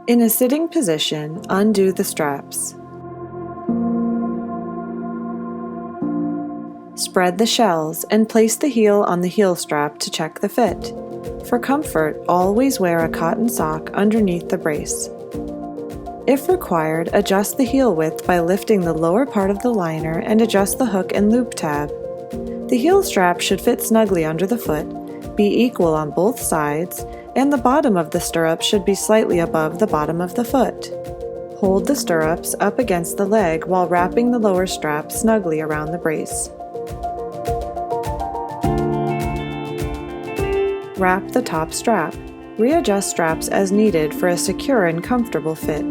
In a sitting position, undo the straps. Spread the shells and place the heel on the heel strap to check the fit. For comfort, always wear a cotton sock underneath the brace. If required, adjust the heel width by lifting the lower part of the liner and adjust the hook and loop tab. The heel strap should fit snugly under the foot, be equal on both sides, and the bottom of the stirrup should be slightly above the bottom of the foot. Hold the stirrups up against the leg while wrapping the lower strap snugly around the brace. Wrap the top strap. Readjust straps as needed for a secure and comfortable fit.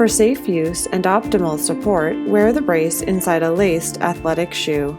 For safe use and optimal support, wear the brace inside a laced athletic shoe.